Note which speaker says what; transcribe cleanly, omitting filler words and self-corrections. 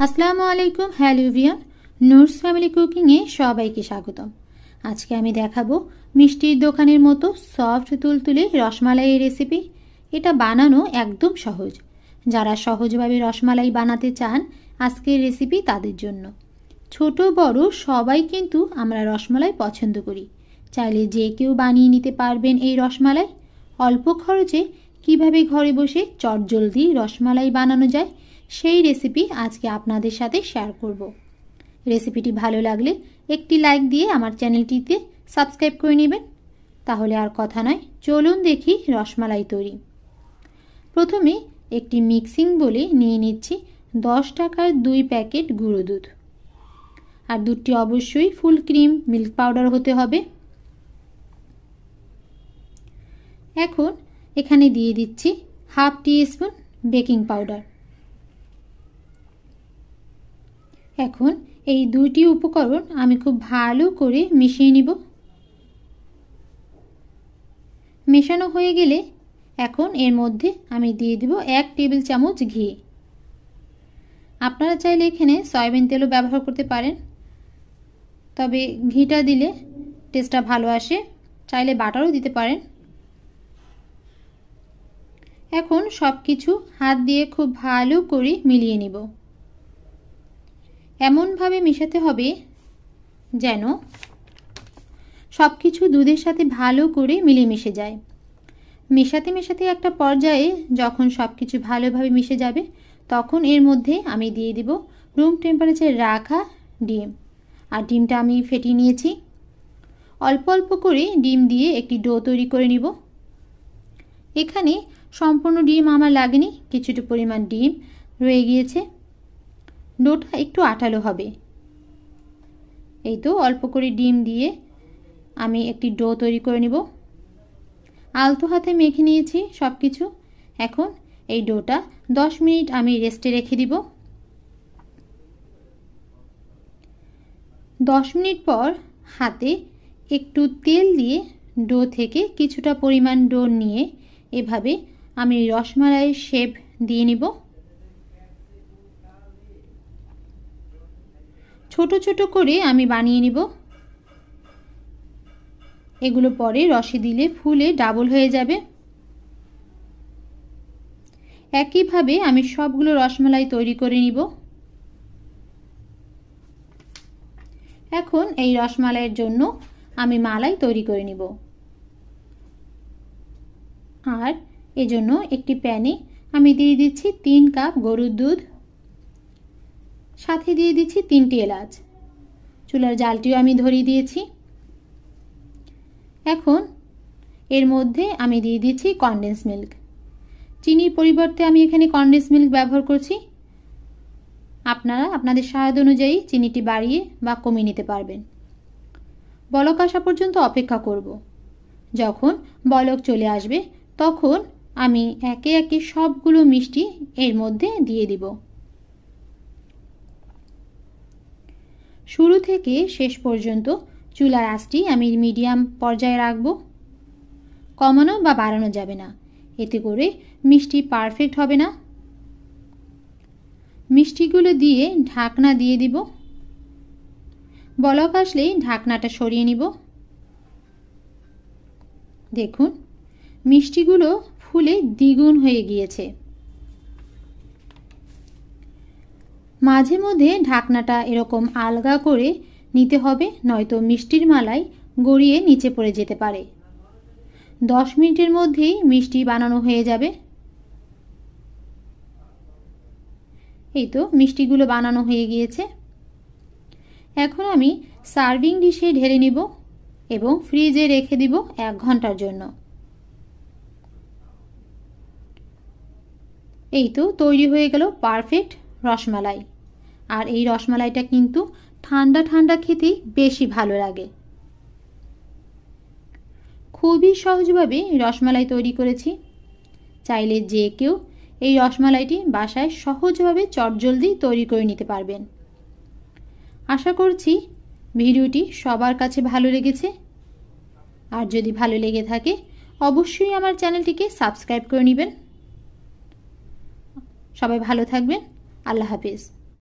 Speaker 1: আসসালামু আলাইকুম। Hello everyone, Noors family কুকিংয়ে সবাইকে স্বাগতম। আজকে আমি দেখাবো মিষ্টির দোকানের মতো সফট তুলতুলে রসমালাইয়ের রেসিপি। এটা বানানো একদম সহজ। যারা সহজভাবে রসমালাই বানাতে চান, আজকের রেসিপি তাদের জন্য। ছোট বড় সবাই কিন্তু আমরা রসমালাই পছন্দ করি। চাইলে যে কেউ বানিয়ে নিতে পারবেন এই রসমালাই। অল্প খরচে কিভাবে ঘরে বসে চটজলদি রসমালাই বানানো যায় সেই রেসিপি আজকে আপনাদের সাথে শেয়ার করব। রেসিপিটি ভালো লাগলে একটি লাইক দিয়ে আমার চ্যানেলটিতে সাবস্ক্রাইব করে নেবেন। তাহলে আর কথা নয়, চলুন দেখি রসমালাই তৈরি। প্রথমে একটি মিক্সিং বলে নিয়ে নিচ্ছি 10 টাকার 2 প্যাকেট গুঁড়ো দুধ। আর দুধটি অবশ্যই ফুল ক্রিম মিল্ক পাউডার হতে হবে। এখন এখানে দিয়ে দিচ্ছি হাফ টিস্পুন বেকিং পাউডার। এখন এই দুইটি উপকরণ আমি খুব ভালো করে মিশিয়ে নিব। মেশানো হয়ে গেলে এখন এর মধ্যে আমি দিয়ে দিব 1 টেবিল চামচ ঘি। আপনারা চাইলে এখানে সয়াবিন তেলও ব্যবহার করতে পারেন, তবে ঘিটা দিলে টেস্টটা ভালো আসে। চাইলে বাটারও দিতে পারেন। এখন সব কিছু হাত দিয়ে খুব ভালো করে মিলিয়ে নিব। এমনভাবে মেশাতে হবে যেন সব কিছু দুধের সাথে ভালো করে মিলেমিশে যায়। মেশাতে মেশাতে একটা পর্যায়ে যখন সব কিছু ভালোভাবে মিশে যাবে, তখন এর মধ্যে আমি দিয়ে দিব রুম টেম্পারেচারে রাখা ডিম। আর ডিমটা আমি ফেটিয়ে নিয়েছি। অল্প অল্প করে ডিম দিয়ে একটি ডো তৈরি করে নিব। এখানে সম্পূর্ণ ডিম আমার লাগেনি, কিছুটা পরিমাণ ডিম রয়ে গিয়েছে। ডোটা একটু আঠালো হবে। এই তো অল্প করে ডিম দিয়ে আমি একটি ডো তৈরি করে নিব। আলতো হাতে মেখে নিয়েছি সব কিছু। এখন এই ডোটা 10 মিনিট আমি রেস্টে রেখে দিব। 10 মিনিট পর হাতে একটু তেল দিয়ে ডো থেকে কিছুটা পরিমাণ ডো নিয়ে এভাবে আমি রসমালাইয়ের শেপ দিয়ে নিব। ছোট ছোট করে আমি বানিয়ে নিব। এগুলো পরে রসে দিলে ফুলে ডাবল হয়ে যাবে। একইভাবে আমি সবগুলো রসমালাই তৈরি করে নিব। এখন এই রসমালাইয়ের জন্য আমি মালাই তৈরি করে নিব। আর এজন্য একটি প্যানে আমি দিয়ে দিচ্ছি 3 কাপ গরুর দুধ, সাথে দিয়ে দিচ্ছি 3টি এলাচ। চুলার জালটিও আমি ধরিয়ে দিয়েছি। এখন এর মধ্যে আমি দিয়ে দিচ্ছি কনডেন্স মিল্ক। চিনির পরিবর্তে আমি এখানে কনডেন্স মিল্ক ব্যবহার করছি। আপনারা আপনাদের স্বাদ অনুযায়ী চিনিটি বাড়িয়ে বা কমিয়ে নিতে পারবেন। বলক আসা পর্যন্ত অপেক্ষা করব। যখন বলক চলে আসবে তখন আমি একে একে সবগুলো মিষ্টি এর মধ্যে দিয়ে দিব। শুরু থেকে শেষ পর্যন্ত চুলার আঁচটি আমি মিডিয়াম পর্যায়ে রাখব। কমানো বা বাড়ানো যাবে না, এতে করে মিষ্টি পারফেক্ট হবে না। মিষ্টিগুলো দিয়ে ঢাকনা দিয়ে দিব। বলক আসলেই ঢাকনাটা সরিয়ে নিব। দেখুন মিষ্টিগুলো ফুলে দ্বিগুণ হয়ে গিয়েছে। মাঝে মধ্যে ঢাকনাটা এরকম আলগা করে নিতে হবে, নয়তো মিষ্টির মালাই গড়িয়ে নিচে পড়ে যেতে পারে। 10 মিনিটের মধ্যেই মিষ্টি বানানো হয়ে যাবে। এই তো মিষ্টিগুলো বানানো হয়ে গিয়েছে। এখন আমি সার্ভিং ডিশে ঢেলে নিব এবং ফ্রিজে রেখে দিব 1 ঘন্টার জন্য। এই তো তৈরি হয়ে গেল পারফেক্ট রসমালাই। আর এই রসমালাইটা কিন্তু ঠান্ডা ঠান্ডা খেতে বেশি ভালো লাগে। খুবই সহজভাবে রসমালাই তৈরি করেছি। চাইলে যে কেউ এই রসমালাইটি বাসায় সহজভাবে চটজলদি তৈরি করে নিতে পারবেন। আশা করছি ভিডিওটি সবার কাছে ভালো লেগেছে। আর যদি ভালো লেগে থাকে অবশ্যই আমার চ্যানেলটিকে সাবস্ক্রাইব করে নেবেন। সবাই ভালো থাকবেন। আল্লাহ হাফেজ।